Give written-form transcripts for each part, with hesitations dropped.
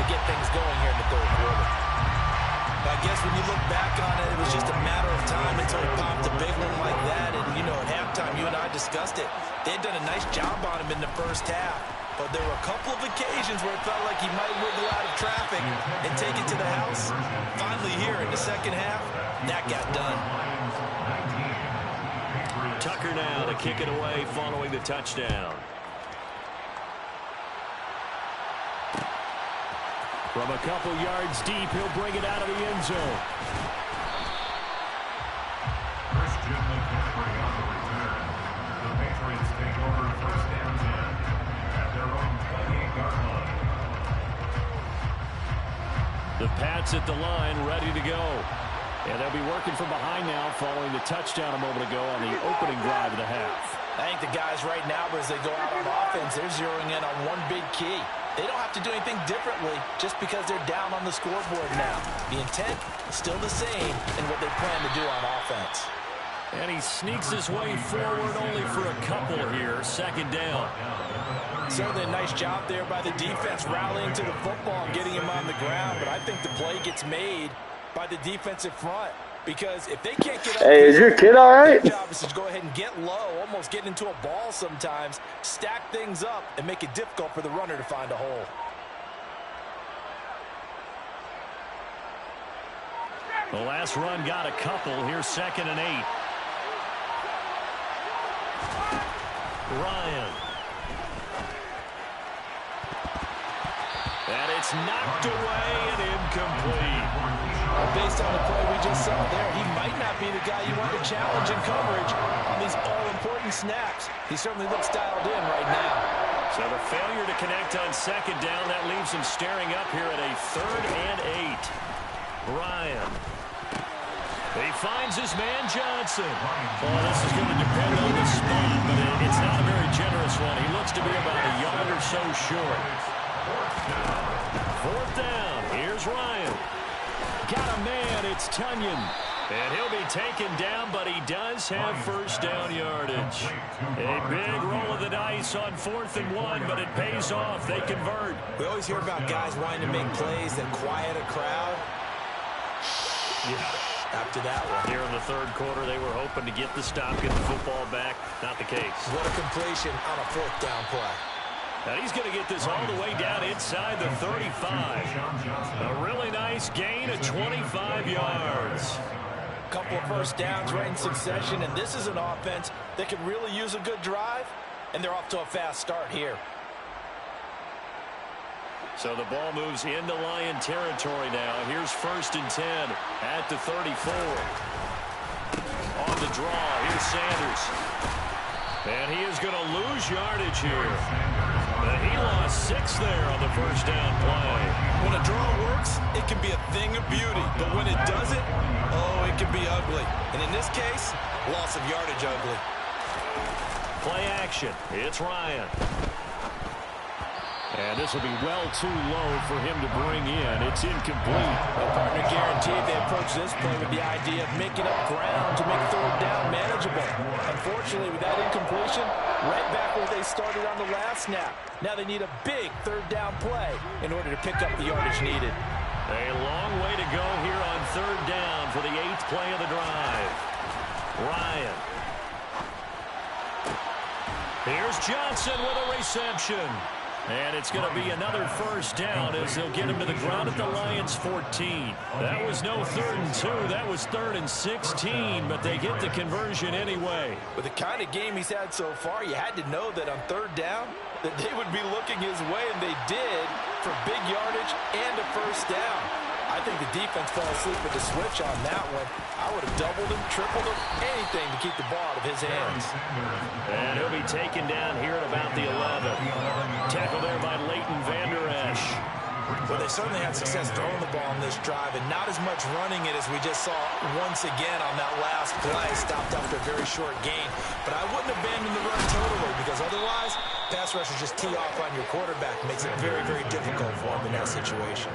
get things going here in the third quarter. I guess when you look back on it, it was just a matter of time until he popped a big one like that. And, you know, at halftime, you and I discussed it. They had done a nice job on him in the first half. But there were a couple of occasions where it felt like he might wiggle out of traffic and take it to the house. Finally here in the second half, that got done. Tucker now to kick it away following the touchdown. From a couple yards deep, he'll bring it out of the end zone. Christian McCaffrey on the return. The Patriots take over first and 10 at their own 28-yard line. The Pats at the line, ready to go. And they'll be working from behind now following the touchdown a moment ago on the opening drive of the half. I think the guys right now, as they go out on offense, they're zeroing in on one big key. They don't have to do anything differently just because they're down on the scoreboard now. The intent is still the same in what they plan to do on offense. And he sneaks his way forward only for a couple here. Second down. Certainly a nice job there by the defense rallying to the football and getting him on the ground. But I think the play gets made by the defensive front. Because if they can't get up, hey, is your kid all right? Their job is to go ahead and get low, almost get into a ball sometimes, stack things up, and make it difficult for the runner to find a hole. The last run got a couple. Here's 2nd and 8. Ryan. And it's knocked away and incomplete. Based on the play we just saw there, he might not be the guy you want to challenge in coverage on these all-important snaps. He certainly looks dialed in right now. So the failure to connect on 2nd down, that leaves him staring up here at a 3rd and 8. Ryan. He finds his man Johnson. Oh, this is going to depend on the spot, but it's not a very generous one. He looks to be about a yard or so short. 4th down. Here's Ryan. Got a man, it's Tunyon. And he'll be taken down, but he does have first down yardage. A big roll of the dice on 4th and 1, but it pays off. They convert. We always hear about guys wanting to make plays that quiet a crowd. After that one. Here in the third quarter, they were hoping to get the stop, get the football back. Not the case. What a completion on a 4th down play. Now he's going to get this all the way down inside the 35. A really nice gain of 25 yards. A couple of first downs right in succession, and this is an offense that could really use a good drive, and they're off to a fast start here. So the ball moves into Lion territory now. Here's 1st and 10 at the 34. On the draw, here's Sanders. And he is going to lose yardage here. He lost 6 there on the first down play. When a draw works, it can be a thing of beauty. But when it doesn't, oh, it can be ugly. And in this case, loss of yardage ugly. Play action. It's Ryan. And this will be well too low for him to bring in. It's incomplete. A partner guaranteed they approach this play with the idea of making up ground to make 3rd down manageable. Unfortunately, with that incompletion, right back where they started on the last snap. Now they need a big 3rd down play in order to pick up the yardage needed. A long way to go here on 3rd down for the 8th play of the drive. Ryan. Here's Johnson with a reception. And it's going to be another first down as they'll get him to the ground at the Lions 14. That was no 3rd and 2. That was 3rd and 16, but they get the conversion anyway. With the kind of game he's had so far, you had to know that on 3rd down that they would be looking his way, and they did for big yardage and a first down. I think the defense fell asleep with the switch on that one. I would have doubled him, tripled him, anything to keep the ball out of his hands. And he'll be taken down here at about the 11. Tackled there by Leighton Vander Esch. Well, they certainly had success throwing the ball in this drive, and not as much running it as we just saw once again on that last play. Stopped after a very short gain. But I wouldn't abandon the run totally, because otherwise, pass rushers just tee off on your quarterback. Makes it very, very difficult for him in that situation.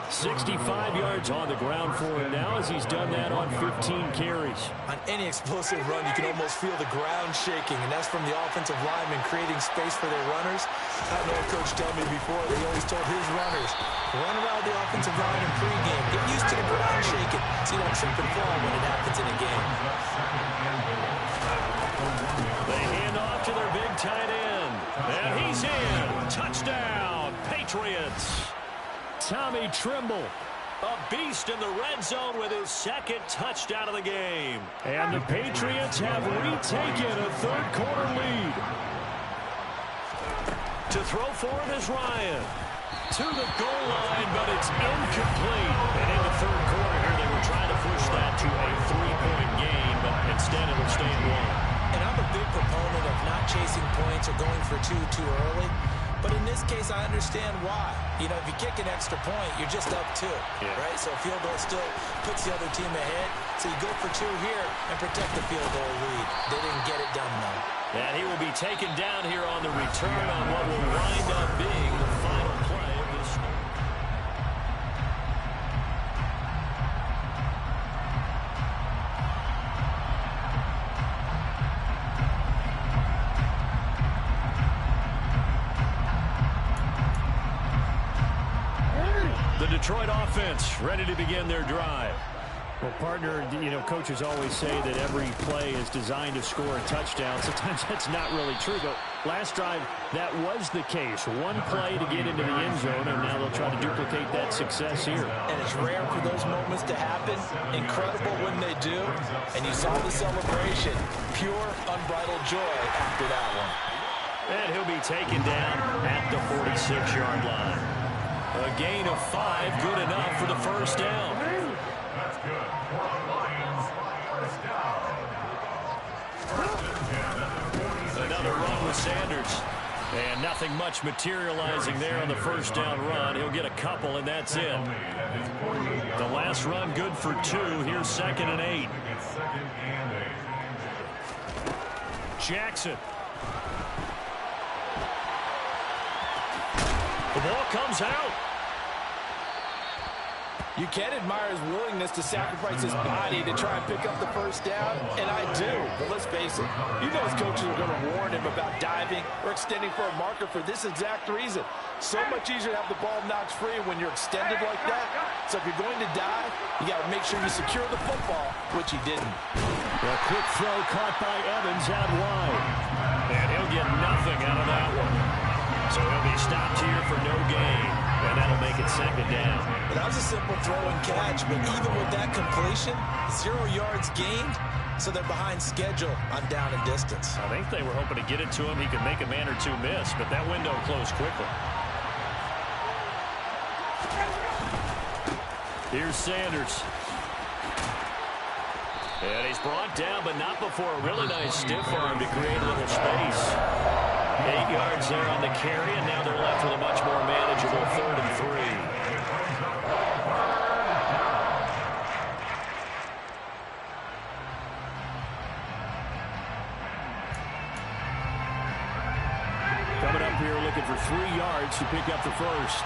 65 yards on the ground for him now as he's done that on 15 carries. On any explosive run, you can almost feel the ground shaking, and that's from the offensive linemen creating space for their runners. I know a coach told me before that he always told his runners, run around the offensive line in pregame. Get used to the ground shaking so you don't trip and fall when it happens in a game. They hand off to their big tight end. And he's in. Touchdown, Patriots. Tommy Tremble, a beast in the red zone with his second touchdown of the game. And the Patriots have retaken a third-quarter lead. To throw for it is Ryan. To the goal line, but it's incomplete. And in the third quarter here, they were trying to push that to a three-point game, but instead it'll stay at one. And I'm a big proponent of not chasing points or going for two too early. But in this case, I understand why. You know, if you kick an extra point, you're just up two, right? So a field goal still puts the other team ahead. So you go for two here and protect the field goal lead. They didn't get it done, though. And he will be taken down here on the return on what will wind up being the final play of this. The Detroit offense ready to begin their drive. Well, partner, you know, coaches always say that every play is designed to score a touchdown. Sometimes that's not really true, but last drive, that was the case. One play to get into the end zone, and now they'll try to duplicate that success here. And it's rare for those moments to happen. Incredible when they do. And you saw the celebration. Pure, unbridled joy after that one. And he'll be taken down at the 46-yard line. A gain of 5, good enough for the first down. That's good. For the Lions, first down. Another run with Sanders. And nothing much materializing there on the first down run. He'll get a couple, and that's it. The last run good for 2. Here's 2nd and 8. Jackson. The ball comes out. You can admire his willingness to sacrifice his body to try and pick up the first down, and I do. But let's face it, you know his coaches are going to warn him about diving or extending for a marker for this exact reason. So much easier to have the ball knocked free when you're extended like that. So if you're going to dive, you got to make sure you secure the football, which he didn't. A quick throw caught by Evans out wide. And he'll get nothing out of that one. So he'll be stopped here for no gain. And that'll make it 2nd down. That was a simple throw and catch, but even with that completion, 0 yards gained, so they're behind schedule on down and distance. I think they were hoping to get it to him. He could make a man or two miss, but that window closed quickly. Here's Sanders. And he's brought down, but not before a really nice stiff arm to create a little space. 8 yards there on the carry, and now they're left with a much more manageable 3rd and 3. Coming up here looking for 3 yards to pick up the first.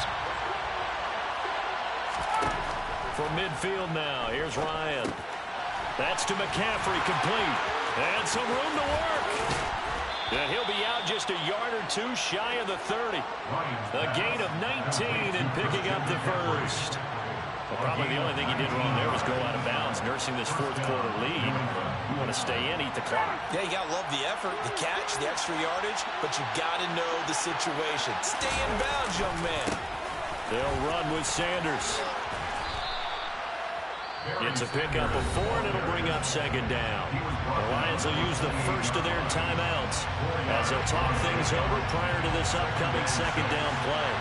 From midfield now, here's Ryan. That's to McCaffrey, complete. And some room to work. And he'll be out just a yard or two shy of the 30. A gain of 19 and picking up the first. Well, probably the only thing he did wrong there was go out of bounds, nursing this 4th quarter lead. You want to stay in, eat the clock. Yeah, you got to love the effort, the catch, the extra yardage, but you got to know the situation. Stay in bounds, young man. They'll run with Sanders. It's a pickup of 4, and it'll bring up 2nd down. The Lions will use the first of their timeouts as they'll talk things over prior to this upcoming 2nd down play.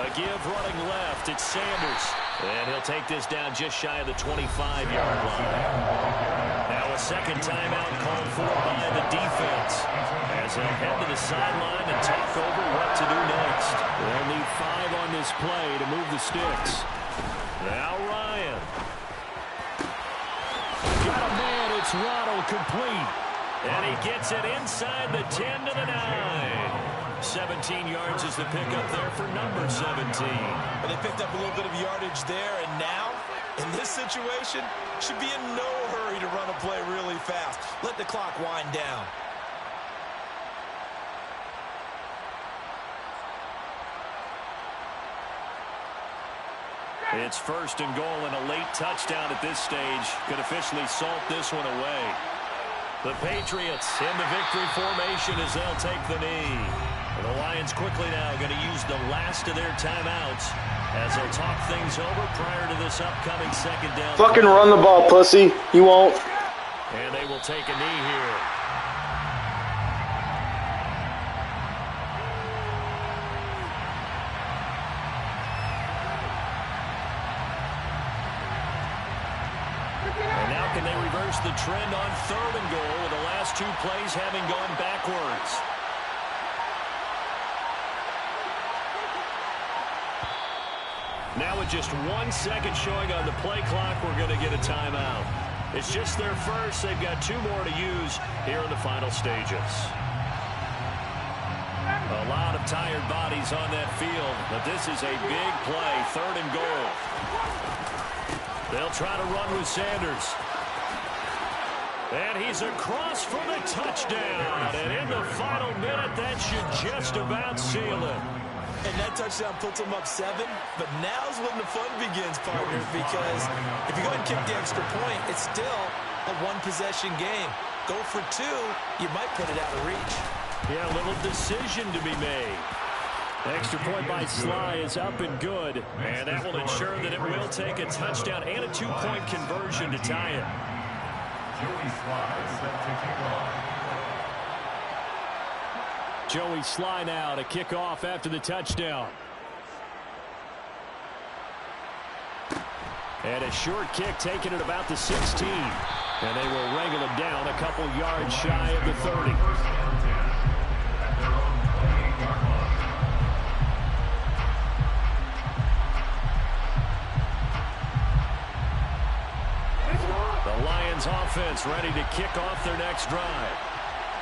A give running left. It's Sanders. And he'll take this down just shy of the 25-yard line. Now a 2nd timeout called for by the defense as they'll head to the sideline and talk over what to do next. They'll need 5 on this play to move the sticks. Now Ryan. Got a man. It's Waddle, complete. And he gets it inside the 10 to the 9. 17 yards is the pickup there for number 17. But they picked up a little bit of yardage there, and now, in this situation, should be in no hurry to run a play really fast. Let the clock wind down. It's first and goal, and a late touchdown at this stage could officially salt this one away. The Patriots in the victory formation as they'll take the knee. And the Lions quickly now going to use the last of their timeouts as they'll talk things over prior to this upcoming second down. Fucking run the ball, pussy. You won't. And they will take a knee here. And now can they reverse the trend on third and goal with the last two plays having gone backwards? Now with just 1 second showing on the play clock, we're going to get a timeout. It's just their first. They've got 2 more to use here in the final stages. A lot of tired bodies on that field, but this is a big play, third and goal. They'll try to run with Sanders. And he's across for the touchdown. And in the final minute, that should just about seal it. And that touchdown puts them up 7. But now's when the fun begins, partners, because if you go ahead and kick the extra point, it's still a one-possession game. Go for 2, you might put it out of reach. Yeah, a little decision to be made. Extra point by Sly is up and good, and that will ensure that it will take a touchdown and a 2-point conversion to tie it. Joey Sly set to kick off. Joey Sly now to kick off after the touchdown. And a short kick taken at about the 16. And they will wrangle him down a couple yards shy of the 30. First down 10 at their own 28-yard line. The Lions offense ready to kick off their next drive.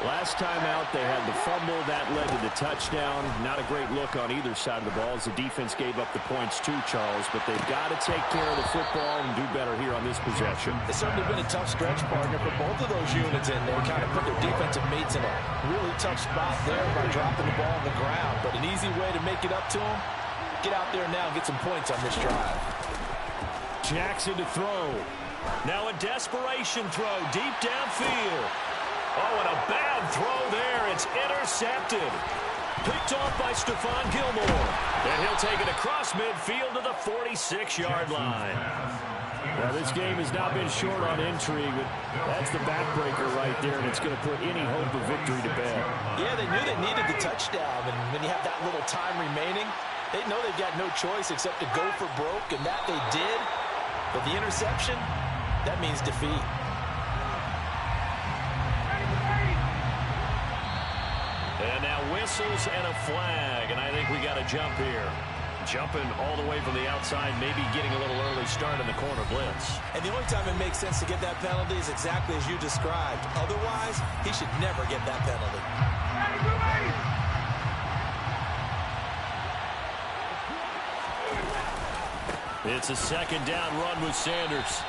Last time out, they had the fumble. That led to the touchdown. Not a great look on either side of the ball as the defense gave up the points too, Charles. But they've got to take care of the football and do better here on this possession. It's certainly been a tough stretch, partner, for both of those units, and they kind of put their defensive mates in a really tough spot there by dropping the ball on the ground. But an easy way to make it up to them, get out there now and get some points on this drive. Jackson to throw. Now a desperation throw deep downfield. Oh, and a bad throw there. It's intercepted. Picked off by Stephon Gilmore. And he'll take it across midfield to the 46-yard line. Well, this game has not been short on intrigue, but that's the backbreaker right there, and it's going to put any hope of victory to bed. Yeah, they knew they needed the touchdown, and when you have that little time remaining, they know they've got no choice except to go for broke, and that they did. But the interception, that means defeat. And now whistles and a flag, and I think we got a jump here. Jumping all the way from the outside, maybe getting a little early start in the corner blitz. And the only time it makes sense to get that penalty is exactly as you described. Otherwise, he should never get that penalty. It's a second down run with Sanders.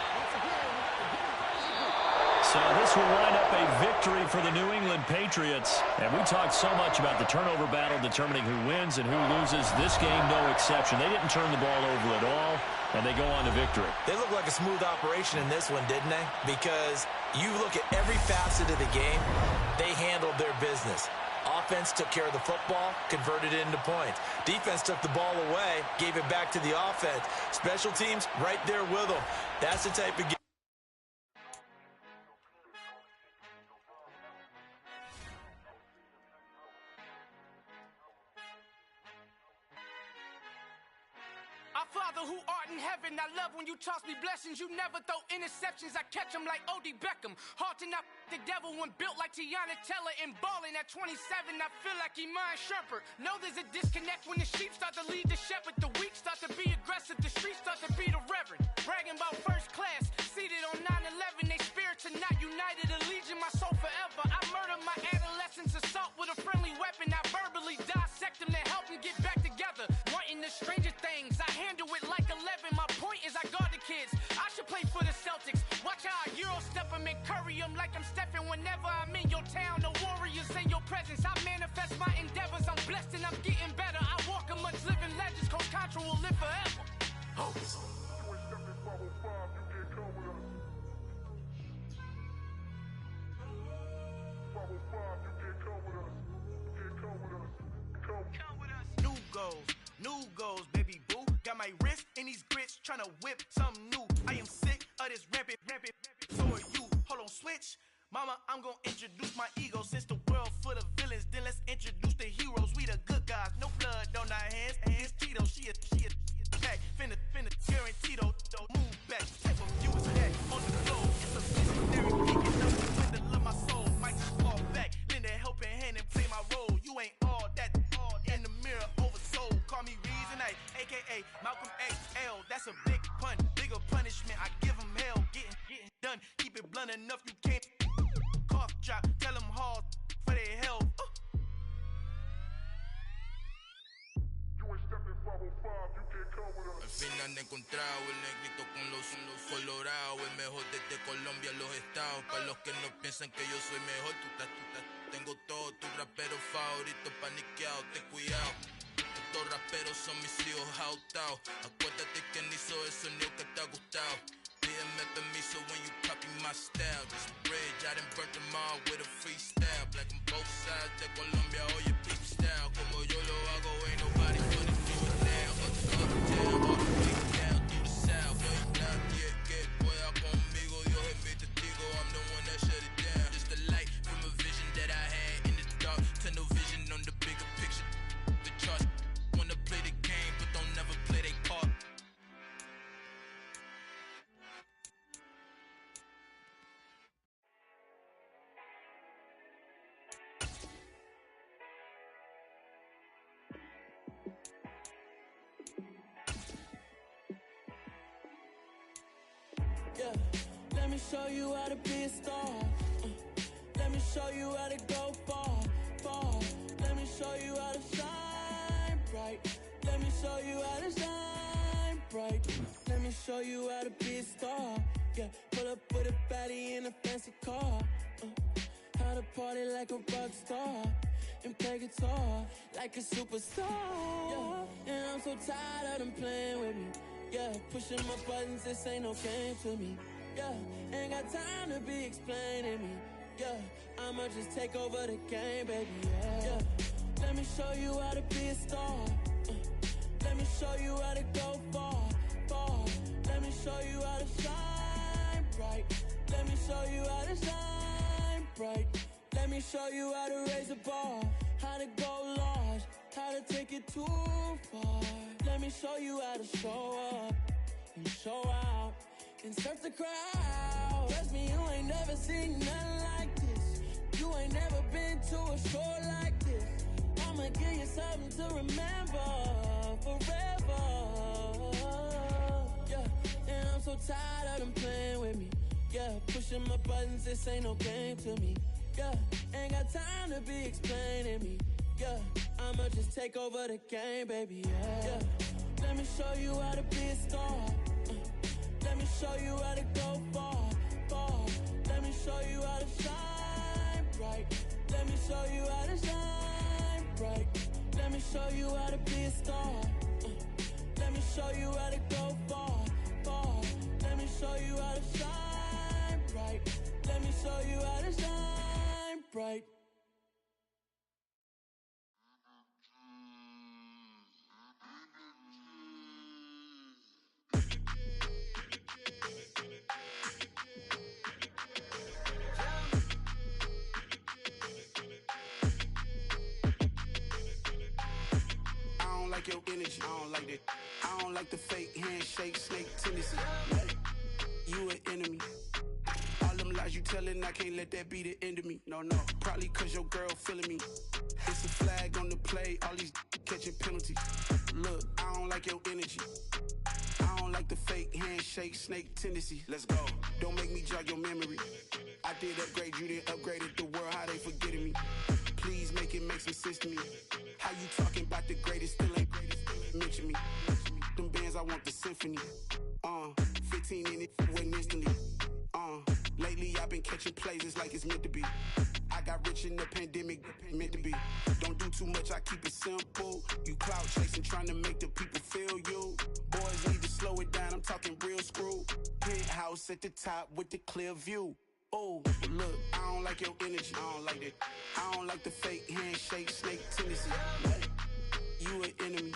So this will line up a victory for the New England Patriots. And we talked so much about the turnover battle determining who wins and who loses. This game, no exception. They didn't turn the ball over at all, and they go on to victory. They look like a smooth operation in this one, didn't they? Because you look at every facet of the game, they handled their business. Offense took care of the football, converted it into points. Defense took the ball away, gave it back to the offense. Special teams, right there with them. That's the type of game. Father who art in heaven, I love when you toss me blessings. You never throw interceptions, I catch them like O.D. Beckham. Hard to knock the devil when built like Tiana Teller. And balling at 27, I feel like Iman Shumpert. Know there's a disconnect when the sheep start to lead the shepherd. The weak start to be aggressive, the streets start to be the reverend. Bragging about first class, seated on 9/11. They spirits are not united, a legion, my soul forever. I murder my adolescence, assault with a friendly weapon. I verbally dissect them to help them get back together. Wanting the stranger things, I handle it like 11. My point is I guard the kids. I should play for the Celtics. Watch how I Euro step them and curry them like I'm Stephen. Whenever I'm in your town, the Warriors in your presence. I manifest my endeavors. I'm blessed and I'm getting better. I walk amongst living legends. Coach Contra will live forever. Oh. New goals, baby boo. Got my wrist in these grits, tryna whip something new. I am sick of this rampant. So are you. Hold on, switch. Mama, I'm gonna introduce my ego. Since the world full of villains, then let's introduce the heroes. We the good guys, no blood on our hands. Hands Tito, she a back. Finna, guaranteed, don't move back. Type of view is that on the floor. It's a visionary peeking up the window of my soul. Might just fall back, lend a helping hand and play my role. You ain't all that in the mirror oversold. Call me Reason A, aka Malcolm X.L. That's a big pun, bigger punishment. I give him hell, getting done. Keep it blunt enough, you can't cough drop. Tell them hard for their health. Al fin han encontrado el negrito con los colorados, el mejor desde Colombia a los estados. Para los que no piensan que yo soy mejor, tengo todo, tus raperos favoritos paniqueados, ten cuidado. Estos raperos son mis hijos jautados. Acuérdate quién hizo el sonido que te ha gustado. Pídeme permiso when you copy my style. This bridge, I done burnt them all with a freestyle. Black on both sides de Colombia, oye peep style. Como yo lo hago, ain't nobody funny do it now. Uptown, all the way down through the south. No hay nadie que pueda conmigo, Dios es mi testigo. I'm the one that shut it down. Just the light from a vision that I had in the dark. Tunnel vision on the bigger picture. The charts wanna play the game, but don't never play their part. Yeah, let me show you how to be a star. Let me show you how to go far. Let me show you how to shine bright. Let me show you how to shine bright. Let me show you how to be a star. Yeah, pull up with a baddie in a fancy car. How to party like a rock star and play guitar like a superstar. Yeah, and I'm so tired of them playing with me. Yeah, pushing my buttons, this ain't no game to me. Yeah, ain't got time to be explaining me. Yeah, I'ma just take over the game, baby. Yeah, let me show you how to be a star. Let me show you how to go far. Let me show you how to shine bright. Let me show you how to shine bright. Let me show you how to raise a bar, how to go large, how to take it too far. Let me show you how to show up and show out and surf the crowd. Trust me, you ain't never seen nothing like this. You ain't never been to a show like this. I'ma give you something to remember forever. Yeah, and I'm so tired of them playing with me. Yeah, pushing my buttons, this ain't no game to me. Yeah, ain't got time to be explaining me. Yeah, I'ma just take over the game, baby. Yeah, let me show you how to be a star. Let me show you how to go far. Let me show you how to shine bright. Let me show you how to shine bright. Let me show you how to be a star. Let me show you how to go far. Let me show you how to shine bright. Let me show you how to shine bright. like your energy. I don't like that. I don't like the fake handshake, snake tendency. You an enemy. All them lies you telling, I can't let that be the end of me. No, probably cause your girl feeling me. It's a flag on the play, all these catching penalties. Look, I don't like your energy. I don't like the fake handshake, snake tendency. Let's go. Don't make me jog your memory. I did upgrade, you didn't upgrade it. The world, how they forgetting me. Please make it make some sense to me. How you talking about the greatest, still ain't greatest. Mention me. Them bands, I want the symphony. 15 in it, went instantly. Lately I've been catching plays, it's like it's meant to be. I got rich in the pandemic, meant to be. Don't do too much, I keep it simple. You clout chasing, trying to make the people feel you. Boys need to slow it down, I'm talking real screw. Penthouse at the top with the clear view. Oh, look, I don't like your energy, I don't like that. I don't like the fake handshake, snake tendency. You an enemy.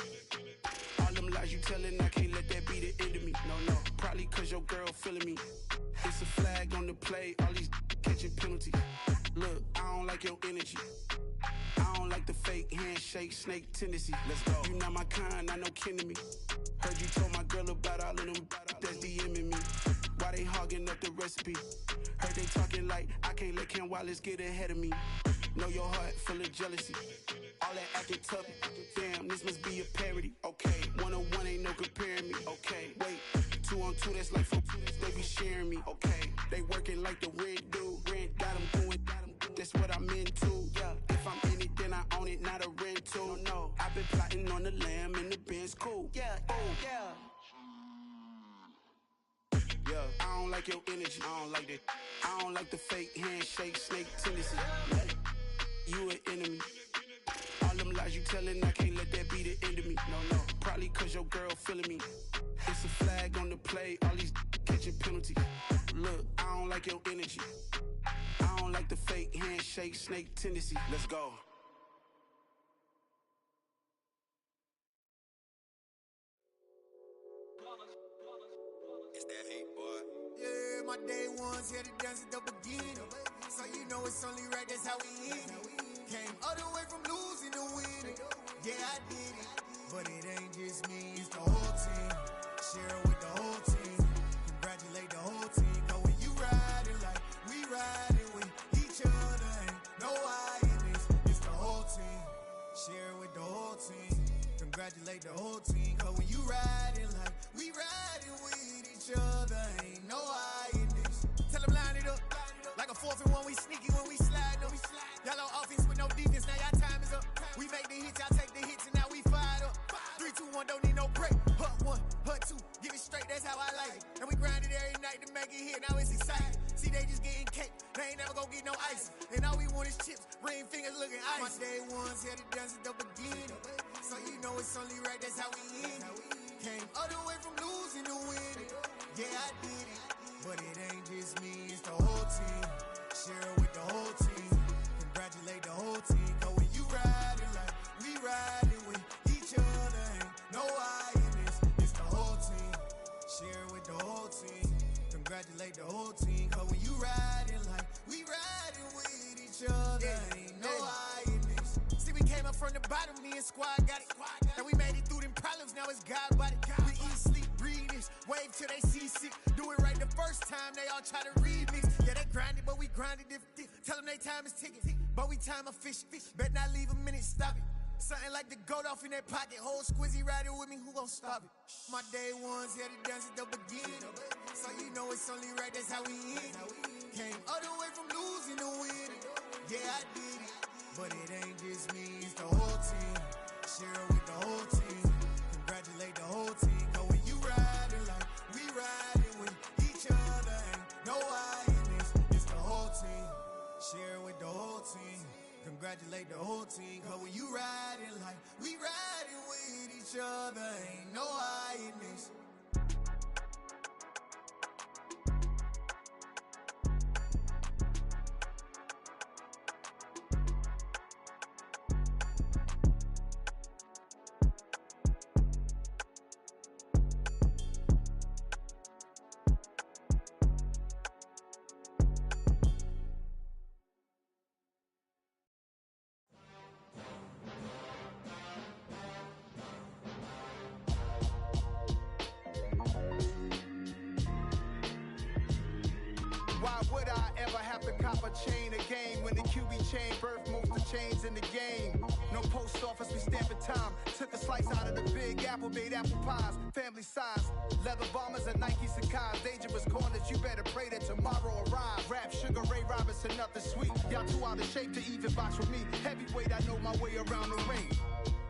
All them lies you telling, I can't let that be the end of me. No, probably cause your girl feeling me. It's a flag on the play, all these catching penalties. Look, I don't like your energy. I don't like the fake handshake, snake tendency. Let's go. You not my kind, I know kin to me. Heard you told my girl about all of them that's DMing me. Why they hogging up the recipe? Heard they talking like I can't let Ken Wallace get ahead of me. Know your heart full of jealousy. All that acting tough, damn, this must be a parody. Okay, 1-on-1 ain't no comparing me. Okay, wait, 2-on-2, that's like 4, they be sharing me. Okay, they working like the rent do. Rent got them doing, that's what I'm into. Yeah, if I'm in it, then I own it, not a rental. No, I've been plotting on the lamb and the Benz cool. Yeah, yeah. Yeah, I don't like your energy, I don't like that. I don't like the fake handshake, snake tendency. You an enemy. All them lies you telling, I can't let that be the end of me. No, probably cause your girl feeling me. It's a flag on the play, all these catching penalties. Look, I don't like your energy. I don't like the fake handshake, snake tendency. Let's go. It's that hate, boy. Yeah, my day ones here to dance at the beginning. So you know it's only right, that's how we end it. Came all the way from losing to winning. Yeah, I did it. But it ain't just me, it's the whole team. Share it with the whole team. Congratulate the whole team. Cause when you riding like we riding with each other, ain't no I in this. It's the whole team. Share it with the whole team. Congratulate the whole team. Cause when you riding like we riding with each other, ain't no I in this. Tell them line it up. Like a 4th and 1, we sneaky when we slide them. Y'all on offense with no defense, now y'all time is up. We make the hits, y'all take the hits, and now we fired up. 3, 2, 1, don't need no break. Hut 1, hut 2, give it straight, that's how I like it. And we grind it every night to make it hit, now it's exciting. See, they just getting cake, they ain't never gonna get no ice. And all we want is chips, ring fingers looking ice. My day ones here to dance at the beginning. So you know it's only right, that's how we end it. Came all the way from losing to winning. Yeah, I did it. But it ain't just me, it's the whole team. Share it with the whole team. Congratulate the whole team. Cause when you riding like we riding with each other, ain't no I in this. It's the whole team. Share it with the whole team. Congratulate the whole team. Cause when you riding like we riding with each other, ain't no I in this. See, we came up from the bottom, me and squad got it. And we made it through them problems, now it's God body. We eat, sleep, breathe this. Wave till they see sick. Do it right the first time, they all try to remix. Yeah, they grinded, but we grinded different. Tell them they time is ticking, but we time a fish. Bet not leave a minute, stop it. Something like the goat off in that pocket. Whole squizzy riding with me, who gon' stop it? My day ones here to dance at the beginning. So you know it's only right, that's how we end it. Came all the way from losing to winning. Yeah, I did it. But it ain't just me, it's the whole team. Share it with the whole team. Congratulate the whole team. Cause when you riding like we riding with each other, ain't no I in this. It's the whole team. Share it with the whole team. Congratulate the whole team. Cause when you riding like we riding with each other, ain't no I in this. chain a game. When the QB chain birth most of chains in the game. No post office, we stamping time. Took a slice out of the big apple, made apple pies. Family size, leather bombers and Nike Sakai's. Dangerous corners, you better pray that tomorrow arrives. Rap, Sugar Ray Robinson, nothing sweet. Y'all too out of shape to even box with me. Heavyweight, I know my way around the ring.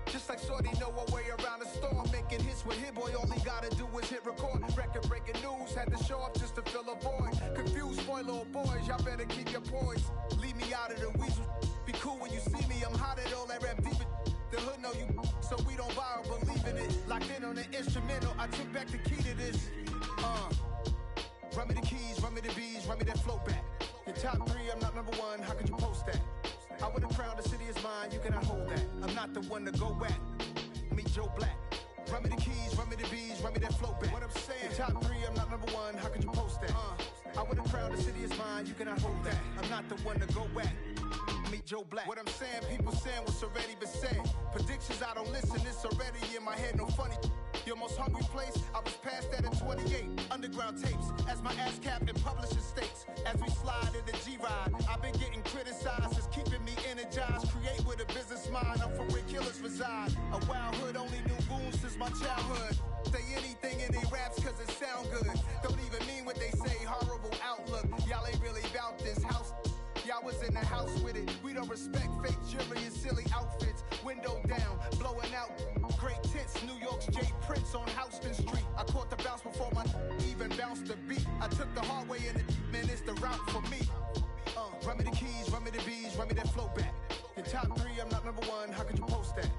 Just like Shorty know her way around the storm. Making hits with Hit Boy, all he gotta do is hit record. Record breaking news, had to show up just to fill a void. Confused, spoiled little boys, y'all better keep your poise. Leave me out of the weasel. Be cool when you see me, I'm hot at all that rap deep. The hood know you, so we don't borrow, believe in it. Locked in on the instrumental, I took back the key to this. Run me the keys, run me the bees, run me that flow back. Your top 3, I'm not number 1, how could you post that? I would've crowned the city is mine, you cannot hold that. I'm not the one to go back. Meet Joe Black. Run me the keys, run me the bees, run me that flow back. What I'm saying, your top 3, I'm not number 1, how could you post that? I would've crowned the city is mine, you cannot hold that. I'm not the one to go back. Meet Joe Black. What I'm saying, people saying what's already been said. Predictions, I don't listen, it's already in my head, no funny. Your most hungry place, I was past that at 28. Underground tapes, as my ass capped in publishing states. As we slide in the G-Ride, I've been getting criticized, it's keeping me energized. Create with a business mind, I'm from where killers reside. A wild hood, only knew goons since my childhood. Say anything in they raps cause it sound good. Don't even mean what they say, horrible outlook. Y'all ain't really about this house. Y'all was in the house with it. We don't respect fake jewelry and silly outfits. Window down, blowing out. Great tits, New York's J. Prince on Houston Street. I caught the bounce before my even bounced the beat. I took the hard way in it, man, it's the route for me. Run me the keys, run me the bees, run me that flow back. Your top 3, I'm not number 1, how could you post that?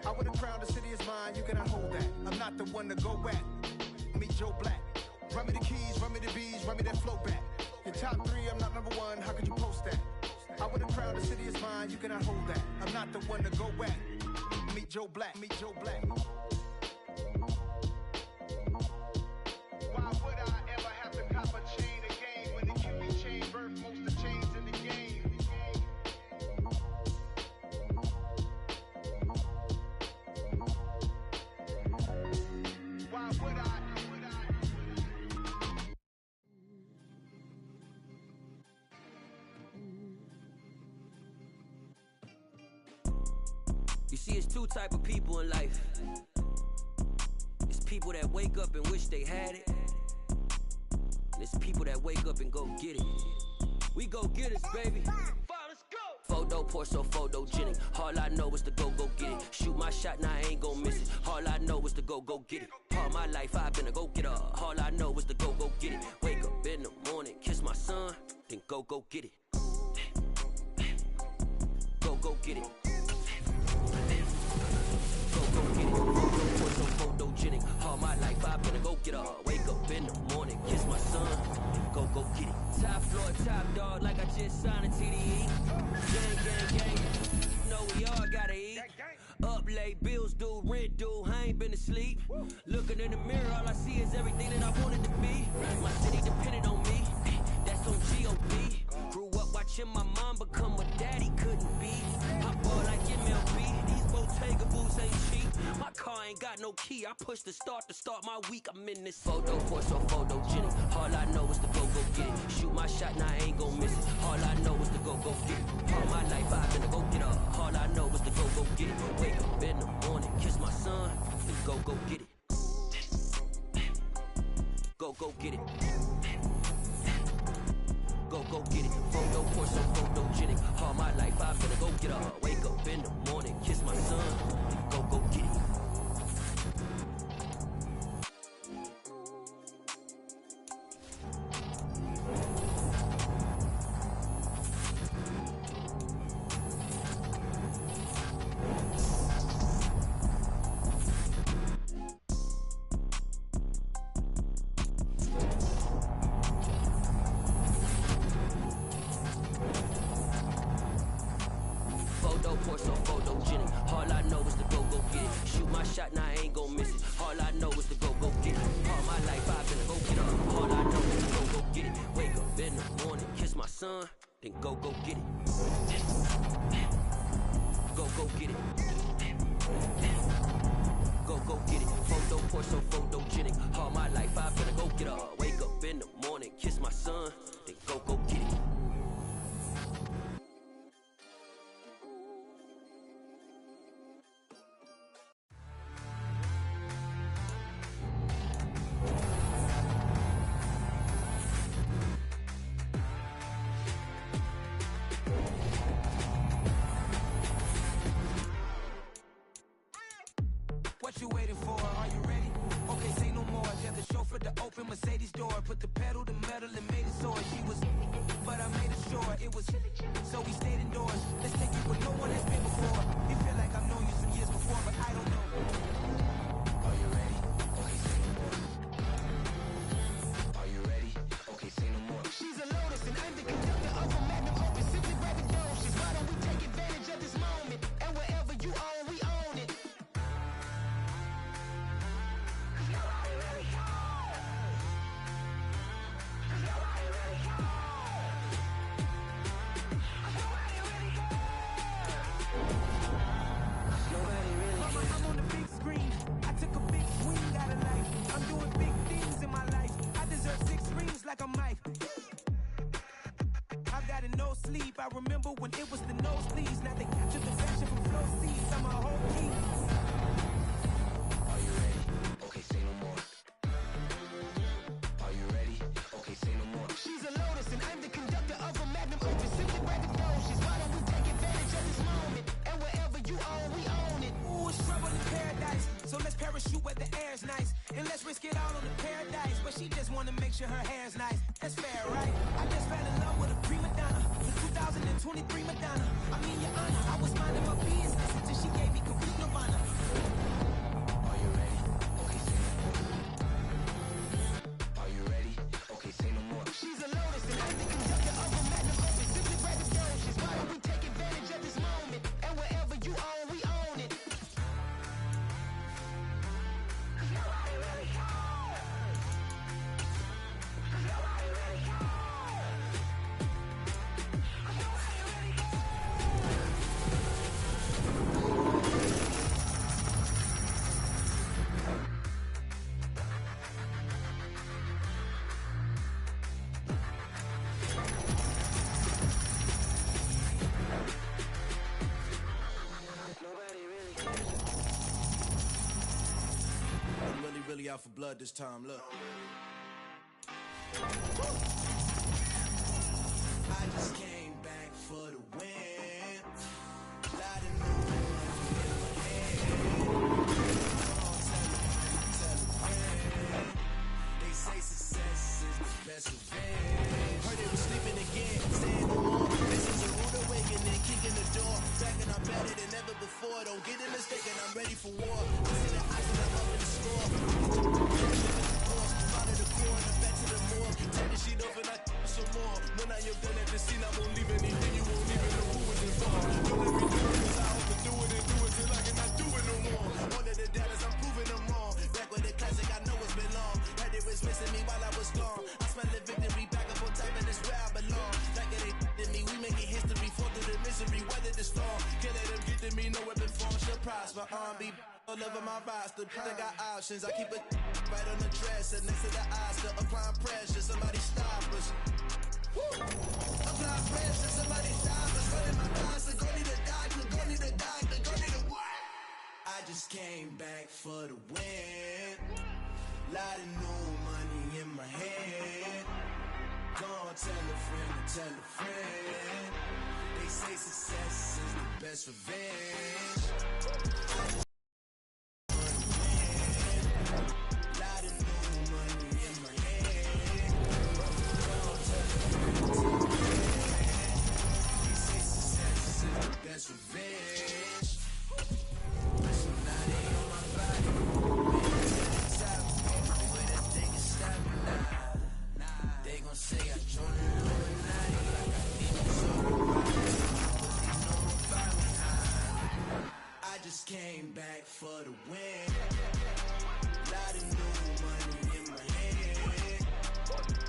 I would've crowned the city is mine, you cannot hold that. I'm not the one to go back. Meet Joe Black. Run me the keys, run me the bees, run me that flow back. Your top 3, I'm not number 1, how could you post that? I would've crowned the city is mine, you cannot hold that. I'm not the one to go back. Meet Joe Black, meet Joe Black. Why would I ever have to cop a chain again when the QB chain birth most of chains in the game? Why would I? You see, it's 2 type of people in life. It's people that wake up and wish they had it. And it's people that wake up and go get it. We go get it, baby. Photo poor, so photogenic. All I know is to go get it. Shoot my shot, now I ain't gon' miss it. All I know is to go get it. All my life I've been a go-getter. All I know is to go get it. Wake up in the morning, kiss my son, then go get it. Go get it. Go get it. Photo, so photogenic. All my life I've been a go-getter. Wake up in the morning, kiss my son, go get it. Top floor, top dog, like I just signed a TDE. Gang. Know we all gotta eat. Up late, bills due, rent due, I ain't been asleep. Looking in the mirror, all I see is everything that I wanted to be. My city depended on me, that's on G.O.D. Grew up watching my mom become what daddy couldn't be. I ball like MLB, these Bottega boots ain't cheap. My car ain't got no key, I push the start to start my week. I'm in this photo poor, so photogenic. All I know is to go get it. Shoot my shot, now I ain't gon' miss it. All I know is to go get it. All my life I've been a go-getter. All I know is to go get it. Wake up in the morning, kiss my son, then go get it. Go get it. Go get it. Photo poor, so photogenic. All my life I've been a go-getter. Wake up in the morning, kiss my son, then go get it. Then go get it. Go get it. Go get it. Photo poor, so photogenic. All my life I've been a go-getter. Wake up in the morning, kiss my son, then go get it. What you waiting for? Are you ready? Okay, say no more. Tell the chauffeur to open Mercedes door. Put the pedal to metal and made it soar. She was, but I made it sure it was. So we stayed indoors. Let's take it where no one has been before. It feel like I've known you some years before, but I don't know. Are you ready? Okay, say no more. Are you ready? Okay, say no more. She's a Lotus and I'm the conductor of a Magnum Opus. Simply braggadocious. Why don't we take advantage of this moment? And wherever you own, we own it. I'm on the big screen. I took a big swing out of life. I'm doing big things in my life. I deserve 6 rings like I'm Mike. I've got no sleep. I remember when it was the nosebleeds. Now they capture the fashion from flow seats. I'm a whole king. Are you ready? Okay, say no more. Are you ready? Okay, say no more. She's a Lotus and I'm the conductor of a Magnum Opus. Simply braggadocious. Why don't we take advantage of this moment? And wherever you own, we own it. Ooh, it's trouble in paradise. So let's parachute where the air's nice. And let's risk it all on the paradise. But she just wanna make sure her hair's nice. That's fair, right? I just fell in love with a prima donna. The 2023 Madonna. I mean, your honor, I was minding my business until she gave me complete nirvana. Are you ready? Okay, say no more. Are you ready? Okay, say no more. She's a Lotus and I'm the conductor of a Magnum Opus. Simply braggadocious. Why don't we take advantage of this moment? And wherever you own, we own it. Nobody really cares. Nobody really cares. Nobody really cares. Nobody really cares. I'm really out for blood this time, look. I just came back for the win. Lot of new money in my hand. Tell a friend. They say success is the best revenge. Heard they was sleeping again, saying no more. This is a rude awakening, kicking the door. Back and I'm better than ever before. Don't get it mistaken, I'm ready for war. I see the ice and I'm up in the score. Follow the core and back to the morgue. Take the sheet off and I some more. When I am done at the scene, I won't leave anything. You won't even know who was involved. Don't let me do it, cause I hope to do it and do it till I cannot do it no more. One of the doubters, I'm proving them wrong. Back with the classic, I know it's been long. Heard it was missing me while I was gone. I smell the victory back up on top and it's where I belong. Like it ain't to me, we making history. Fall through the misery, weather the storm. Can't let them get to me, no weapon form should prosper. Be all over my roster, I got options. I keep it right on the dresser, next to the Oscar. Applying pressure, somebody stop us. Applying pressure, somebody stop us. Running my doctor, go need a doctor, go need a doctor, go need a what? I just came back for the win. Lot of new money in my hand. Go on, tell a friend to tell a friend. They say success is the best revenge. Lot of new money in my hand. Go on, tell a friend to tell a friend. They say success is the best revenge. So now they on my body. Man, to the top. Where that thing is stopping now. They gon' say I joined the Illuminati. Like I didn't so I just came back for the win. Lot of new money in my hand.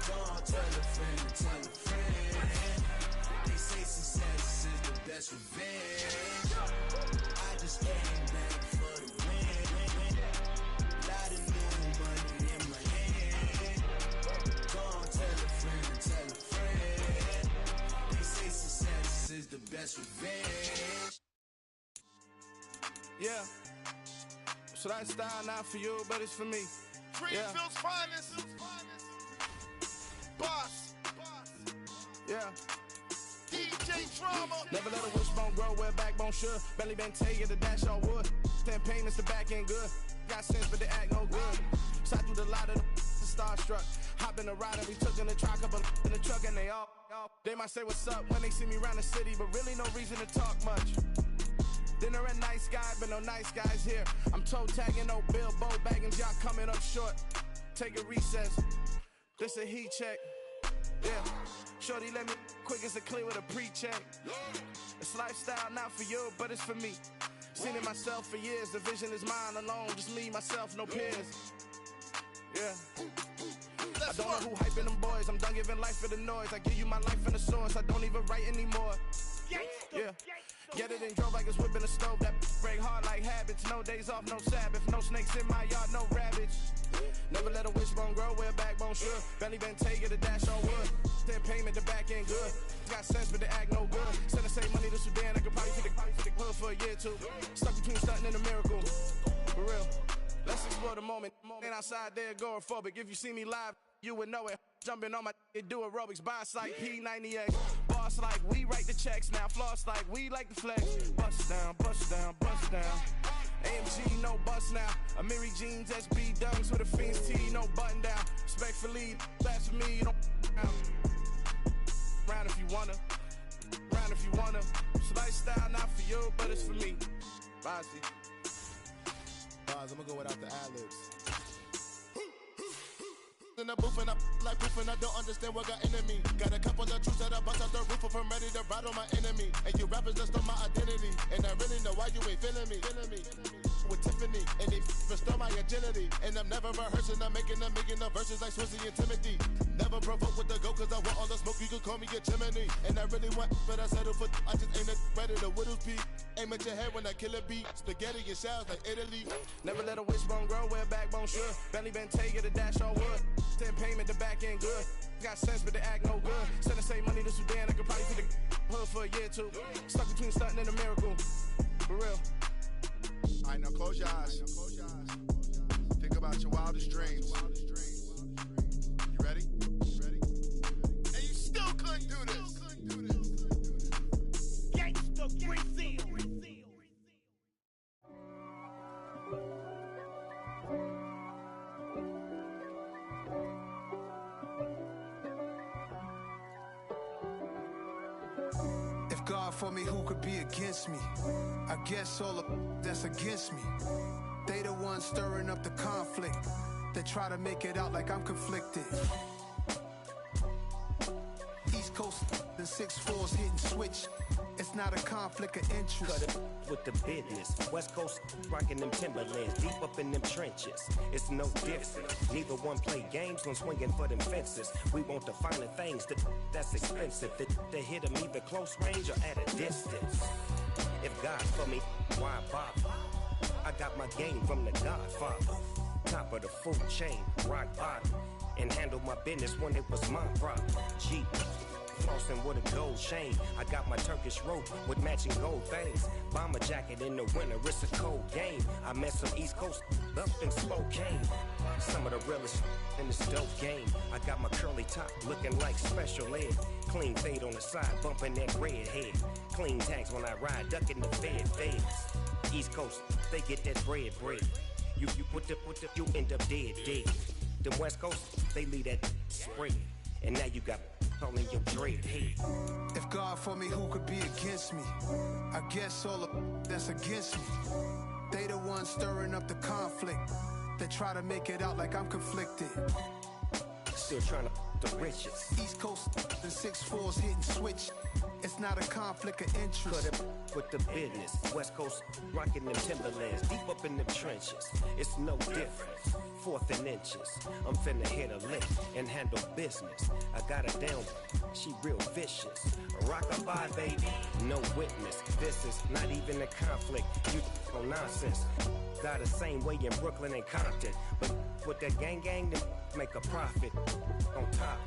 Go on, tell a friend to tell a friend. They say success is the best revenge. I just came back for the win. Lot of new money in my hand. Go on, tell a friend to tell a friend. They say success is the best revenge. Yeah. So that style not for you, but it's for me. Greenfield's finest. Boss. Yeah. DJ Drama. Never let a wishbone grow where backbone should. Belly been taken to dash on wood. 10 payments, the back end good. got sense, but they act no good. So I threw the lot of them starstruck. Hop in the ride and we took in the truck, couple in the truck, and they might say what's up when they see me around the city, but really no reason to talk much. Dinner at Nice Guy, but no nice guys here. I'm toe tagging, no Bilbo Baggins, y'all coming up short. Take a recess. This a heat check. Yeah. Shorty let me quick as a clear with a pre-check. It's lifestyle not for you, but it's for me. Seen it myself for years. The vision is mine alone. Just me, myself, no peers. Yeah. I don't know who hyping them boys. I'm done giving life for the noise. I give you my life in the source. I don't even write anymore. Yeah. Get it and drove like it's whipping a stove. That break hard like habits. No days off, no Sabbath. No snakes in my yard, no rabbits. Never let a wishbone grow where a backbone should. Belly been take it, a dash on wood. Then payment, the back end good. Got sense, but they act no good. Send the same money to Sudan. I could probably feed the hood for a year or two. Stuck between stunting and a miracle. For real. Let's explore the moment. Ain't outside there agoraphobic. If you see me live, you would know it. Jumping on my do aerobics. Boss like P90X. Boss like we write the checks now. Floss like we like the flex. Bust down, bust down, bust down. AMG, no bust now. Amiri jeans, SB dunks with a Fiends tee, no button down. Respectfully, that's for me, you don't round if you wanna. Round if you wanna. It's lifestyle not for you, but it's for me. Bossy. I'm gonna go without the ad-libs. In the booth and I like proof and I don't understand what got into me. Got a couple of troops that I bust out the roof if I'm ready to ride on my enemy. And you rappers just stole my identity. And I really know why you ain't feeling me. With Tiffany, and they restore my agility. And I'm never rehearsing, I'm making a million of verses like Swizzy and Timothy. Never provoke with the go, cause I want all the smoke, you can call me a chimney. And I really want, but I settle for, I just ain't ready to whittles peak. Aim at your head when I kill a beat. Spaghetti and shells like Italy. Never let a wishbone grow where a backbone should. Belly been take it, a dash on wood. Then payment, the back end good. Got sense, but they act no good. Send the same money to Sudan, I could probably feed the hood for a year or two. Stuck between stunting and a miracle. For real. Alright, now close your eyes. Think about your wildest dreams. You ready? And you still couldn't do this. Gangsta Brazil. If God for me, who could be against me? I guess all of that's against me. They the ones stirring up the conflict. They try to make it out like I'm conflicted. East Coast and 6'4s hitting switch. It's not a conflict of interest. Cut it with the business. West Coast rocking them Timberlands, deep up in them trenches. It's no different. Neither one play games when swinging for them fences. We want the finer things that's expensive. They hit them either close range or at a distance. If God for me, why bother? I got my game from the Godfather. Top of the food chain, rock bottom. And handle my business when it was my problem. G. Flossing with a gold chain. I got my Turkish rope with matching gold things. Bomber jacket in the winter, it's a cold game. I met some East Coast up in Spokane. Some of the realest in this dope game. I got my curly top looking like special ed. Clean fade on the side, bumping that red head. Clean tags when I ride, ducking the feds. East Coast, they get that bread. You put the, you end up dead. Them West Coast, they leave that spread. And now you got all in your dread head. If God for me, who could be against me? I guess all of that's against me. They the ones stirring up the conflict. They try to make it out like I'm conflicted. Still trying to the riches. East Coast and 6'4s hitting switch. It's not a conflict of interest. Cut it with the business. West Coast rocking them Timberlands, deep up in them trenches. It's no difference. 4th and inches. I'm finna hit a lick and handle business. I got her down, she real vicious. Rockabye, baby, no witness. This is not even a conflict. You no nonsense. Got the same way in Brooklyn and Compton. But with that gang, then make a profit. On top,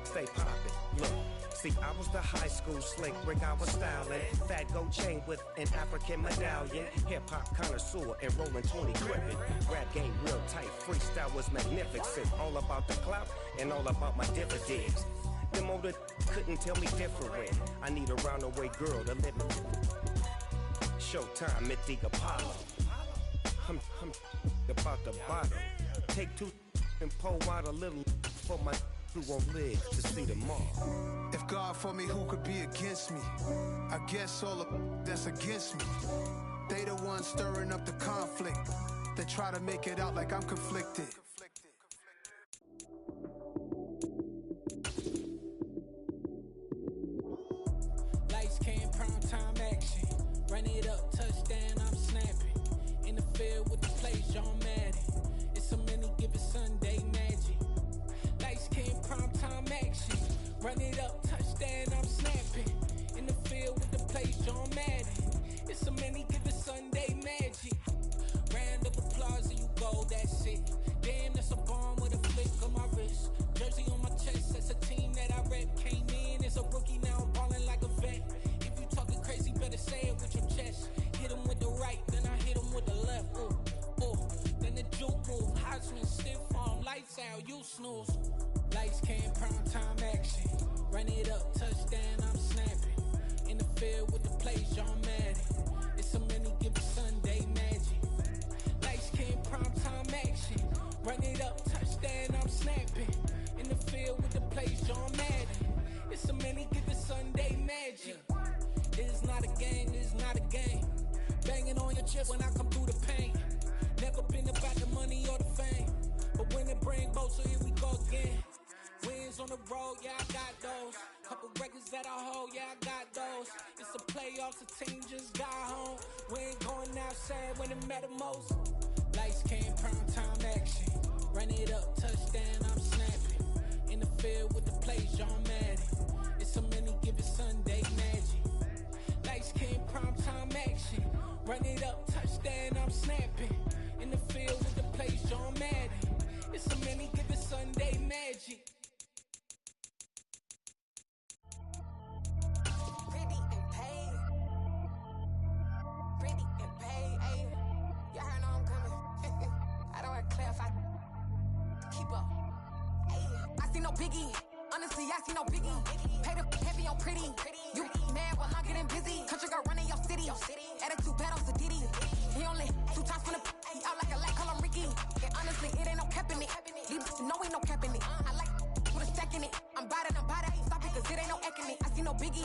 stay poppin'. Look. See, I was the high school slick Rick, I was styling. Fat gold chain with an African medallion. Hip-hop connoisseur and rolling 20 crippin'. Rap game real tight, freestyle was magnificent. All about the clout and all about my dividends. Them older couldn't tell me different. I need a roundaway girl to let me. Showtime at the Apollo. about the bottom. Take two and pour out a little for my who won't live to see tomorrow. If God for me, who could be against me? I guess all of that's against me. They the ones stirring up the conflict. They try to make it out like I'm conflicted. Lights came, prime time action. Run it up, touchdown, I'm snapping. In the field with the play, John Madden. It's so many, give it Sunday magic. Lights came, prime time action. Run it up, touchdown, I'm snapping. In the field with the play, John Madden. It's so many, give it Sunday magic. Round of applause and you go, that's it. Damn, that's a bomb with a flick on my wrist. Jersey on my chest, that's a team that I rep. Came in as a rookie, now I'm ballin' like a vet. If you talking crazy, better say it with your chest. Hit him with the right, then I hit him with the left. Then the juke move, high swing, stiff arm, lights out, you snooze. Lights came, prime time action. Run it up, touchdown, I'm snapping. In the field with the play, John Madden. It's so many, give it Sunday magic. Lights came, prime time action. Run it up, touchdown, I'm snapping. In the field with the play, John Madden. It's so many, give it Sunday magic. It's not a game, it's not a game. Banging on your chest when I come through the pain. Never been about the money or the fame. But when it bring both, so here we go again. Wins on the road, yeah, I got those. Couple records that I hold, yeah, I got those. It's a playoffs, the team just got home. We ain't going outside when it matter most. Lights came, prime time action. Run it up, touchdown, I'm snapping. In the field with the play, John Madden. It's so many, give it Sunday magic. Lights came, prime time action. Run it up, touchdown, I'm snapping. In the field with the play, John Madden. It's so many, give it Sunday magic. Pretty and paid. Pretty and paid, ayy. Y'all heard I'm coming. I don't want to clarify. Keep up. Ayy. I see no biggie. Honestly, I see no biggie. Paid up heavy on pretty. You mad while I'm getting busy. Country girl running your city. Attitude bad on Sadidi. He only 2 times from the he out like a lack, call him Ricky. And honestly, it ain't no cap in it. These know ain't no cap in it. I like with a stack in it. I'm bout it. Stop it, cause it ain't no eck in it. I see no biggie.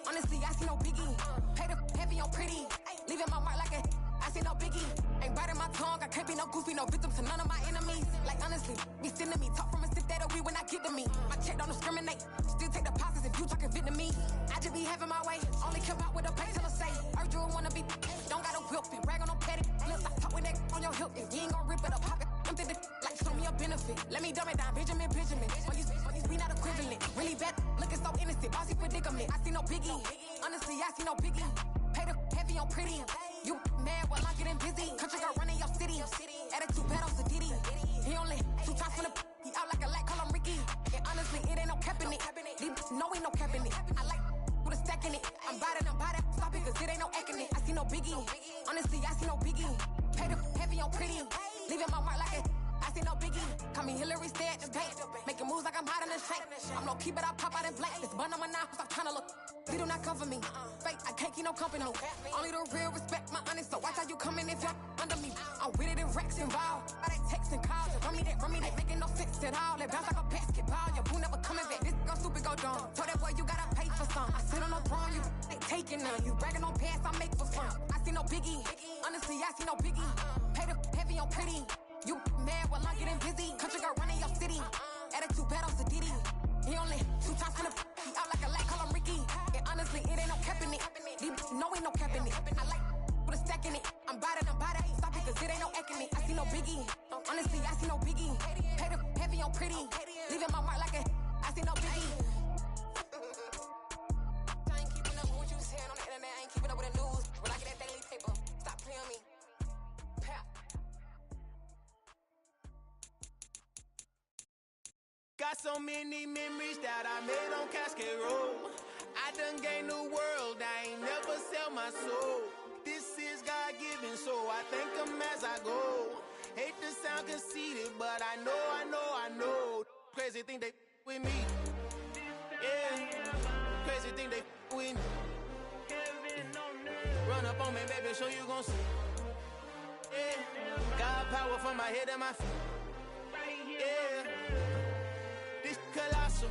Honestly, I see no biggie. Paid up heavy on pretty. Leaving my mark like a I see no biggie. Ain't biting my tongue. I can't be no goofy, no victim to none of my enemies. Like honestly, be sending me talk from a sip that'll be when I get to me. My check don't discriminate. Still take deposits if you talking Vietnamese. I just be having my way. Only care about what the pay till I say. Urge you wanna be. Don't got a whip and brag on no petty. Let's not talk with that on your hip. If you ain't gon' rip it up, pop it. Empty the like show me a benefit. Let me dumb it down, Benjamin. When you we not equivalent. Really bad, looking so innocent. Bossy predicament. I see no biggie. Honestly, I see no biggie. Paid up heavy on pretty. You mad while I'm getting busy. Country girl running your city. Attitude bad on Sadidi. He only 2 times from the he out like a lack, call him Ricky. And honestly, it ain't no cap in it. These know ain't no cap in it. I like with a stack in it. I'm bout it. Stop it, cause it ain't no eck in it. I see no biggie. Honestly, I see no biggie. Paid up heavy on pretty. Leaving my mark like a I see no biggie. Call me Hillary, stay at the bank. Making moves like I'm hot in the shank. I'm low key, but I pop out in blank. This bun on my knife, stop trying to look. They do not cover me. Fake, I can't keep no company. Only the real respect my honest. So watch how you coming if you're under me. I'm with it in Rex involved. I they text and calls. Run me that. Making no sense at all. They bounce like a basketball. Your boo never coming back. This go stupid, go dumb. Told that boy you gotta pay for some. I sit on no throne, you they taking none. You bragging on pants, I make for fun. I see no biggie. Honestly, I see no biggie. Paid up heavy on pretty. You mad while I'm getting busy. Country girl running your city. Attitude bad on Sadidi. He only 2 times from the he out like a lack, call him Ricky. And honestly, it ain't no cap in it. These know ain't no cap in it. I like with a stack in it. I'm bout it. Stop it, cause it ain't no eck in it. I see no biggie. Honestly, I see no biggie. Paid up heavy on pretty. Leaving my mark like a I see no biggie. I ain't keeping up with what you saying on the internet. I ain't keeping up with the news. When I get that daily paper, stop playing on me. Got so many memories that I made on Cascade Road. I done gained the world, I ain't never sell my soul. This is God-given, so I thank him as I go. Hate to sound conceited, but I know. Crazy thing they with me. Yeah, crazy thing they with me. Run up on me, baby, show you gon' see. Yeah. God power from my head and my feet. Yeah. This colossal.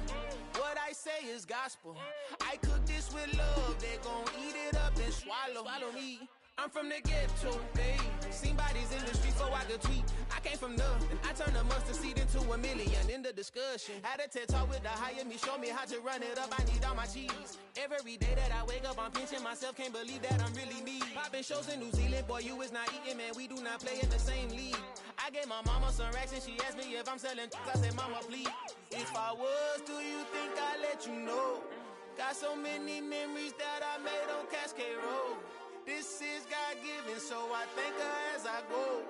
What I say is gospel. I cook this with love. They gon' eat it up and swallow me. I'm from the ghetto, babe. Seen bodies in the street so I could tweet. I came from nothing. I turned a mustard seed into $1 million in the discussion. Had a TED talk with the hire me, show me how to run it up. I need all my cheese. Every day that I wake up, I'm pinching myself. Can't believe that I'm really me. Popping shows in New Zealand, boy, you is not eating, man. We do not play in the same league. I gave my mama some racks and she asked me if I'm selling. I said, mama, please. If I was, do you think I'd let you know? Got so many memories that I made on Cascade Road. This is God-given, so I thank her as I go.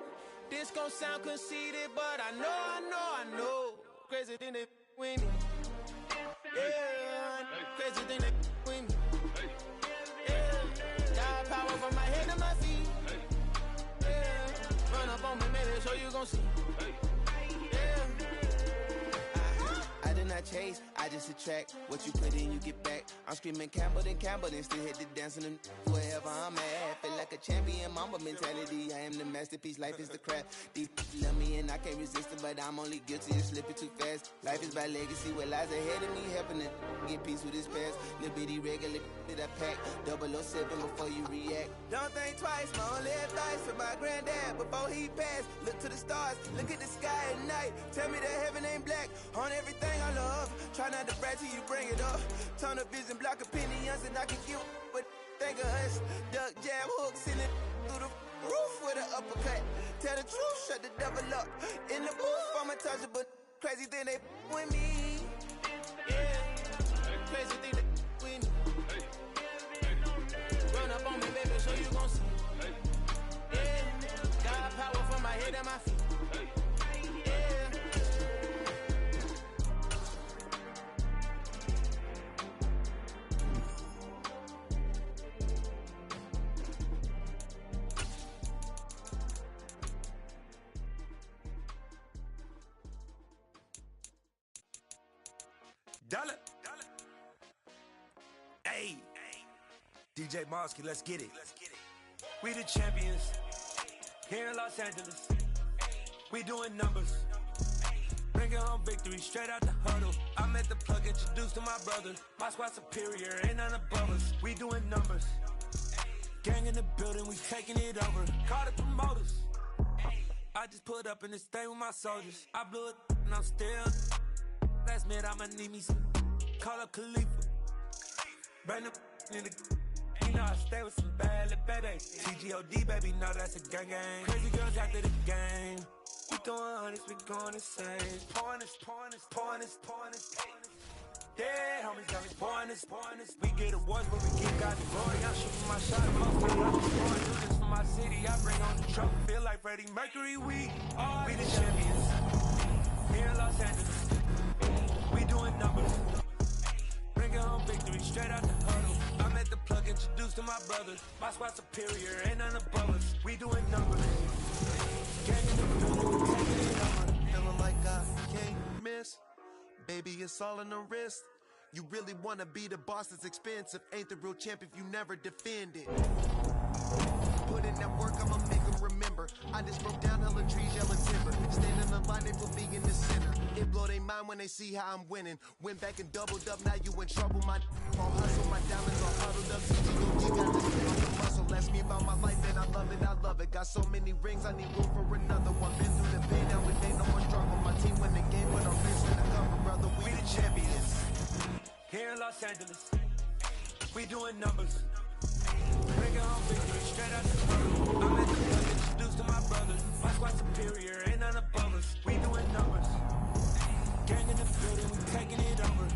This gon' sound conceited, but I know. Crazy thing they with me. Yeah, crazy thing they with me. Yeah, God power from my head to my feet. Yeah, run up on me, maybe so you gon' see. I did not chase, I just attract. What you put in, you get back. I'm screaming Campbell, then still hit the dancing and wherever I'm at. Feel like a champion, mamba mentality. I am the masterpiece, life is the craft. These love me and I can't resist it, but I'm only guilty of slipping too fast. Life is by legacy, what lies ahead of me, helping to get peace with his past. Little bitty regular that I pack, 007 before you react. Don't think twice, my only advice for my granddad before he passed. Look to the stars, look at the sky at night. Tell me that heaven ain't black on everything I love. Try not to brag till you bring it up. Turn the vision, block opinions, and I can get what think of us. Duck, jab, hook, send it through the roof with an uppercut. Tell the truth, shut the devil up. In the booth, I'm untouchable. Crazy thing they with me. Yeah, crazy thing they with me. Run up on me, baby, so you gon' see. Yeah, God power from my head and my feet. Dollar. Hey. DJ Mosky, let's get it. We the champions here in Los Angeles. We doing numbers. Bringing home victory straight out the huddle. I met the plug, introduced to my brother. My squad superior, ain't none above us. We doing numbers. Gang in the building, we taking it over. Call the promoters. I just put up in this thing with my soldiers. I blew it and I'm still. Last minute, I'ma need me some. Call up Khalifa. Bring them in the. You know I stay with some bad little baby. TGOD, baby, know that's a gang gang. Crazy girls after the game. We throwing hundreds, we going insane. Pouring this. Yeah, homies got me pouring this. We get awards, but we get God the glory. I'm shooting my shot, most of it I'm scoring. Do this for my city, I bring on the trophy. Feel like Freddie Mercury, we the champions. Here in Los Angeles. We doing numbers. Bringing home victory straight out the huddle. I met the plug, introduced to my brother. My squad superior, ain't none above us. We doing numbers. Gang in the building, we taking it over. Feeling like I can't miss. Baby, it's all in the wrist. You really wanna be the boss, it's expensive. Ain't the real champ if you never defend it. Put in that work, I'ma make them remember. I just broke down hella trees, yellow timber. Stand in the line, they put me in the center. It blow they mind when they see how I'm winning. Went back and doubled up, now you in trouble. My all hustle, my diamonds all huddled up. CGOG got this thing on the muscle. Ask me about my life and I love it. Got so many rings, I need room for another one. Been through the pain, now it ain't no more struggle. My team win the game, but our wrist in the cover, brother. We the champions. Here in Los Angeles, we doing numbers. Bringing home victory straight out the huddle. I met the plug, introduced to my brother. My squad superior, ain't none above us. We doing numbers. Gang in the building, we taking it over.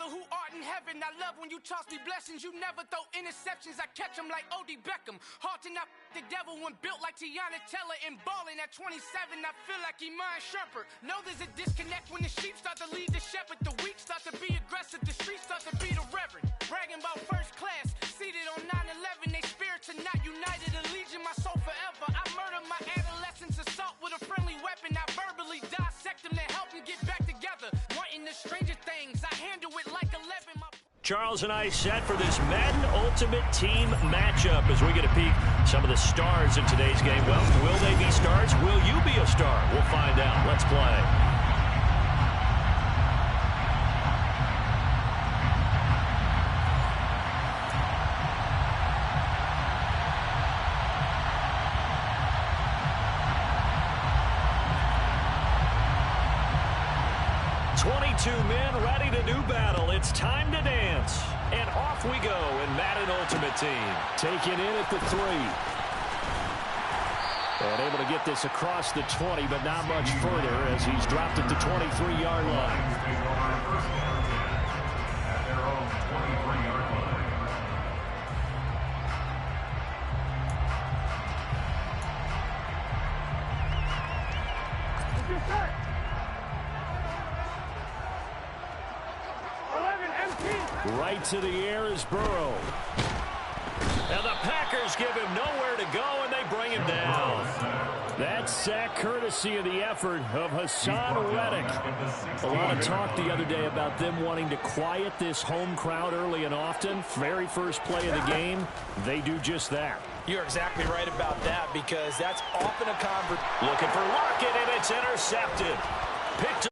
Father who art in heaven, I love when you toss me blessings. You never throw interceptions, I catch them like O.D. Beckham. Hard to not the devil when built like Tiana Teller and balling at 27. I feel like Iman Shumpert. Know there's a disconnect when the sheep start to lead the shepherd. The weak start to be aggressive, the streets start to be the reverend. Bragging about first class, seated on 9/11. They spirits are not united, a legion, my soul forever. I murdered my adolescence, assault with a friendly weapon. I verbally dissect them to help them get back together. Wanting the stranger things, I handle it like 11. Charles and I set for this Madden Ultimate Team matchup as we get a peek some of the stars in today's game. Well, will they be stars? Will you be a star? We'll find out. Let's play. Men ready to do battle. It's time to dance. And off we go in Madden Ultimate Team. Taking in at the 3. And able to get this across the 20, but not much further as he's dropped at the 23-yard line. At their own 23-yard line. Right to the air is Burrow. And the Packers give him nowhere to go, and they bring him down. That sack courtesy of the effort of Hassan Reddick. A lot of talk the other day about them wanting to quiet this home crowd early and often. Very first play of the game, they do just that. You're exactly right about that because that's often a convert. Looking for Lockett, and it's intercepted. Picked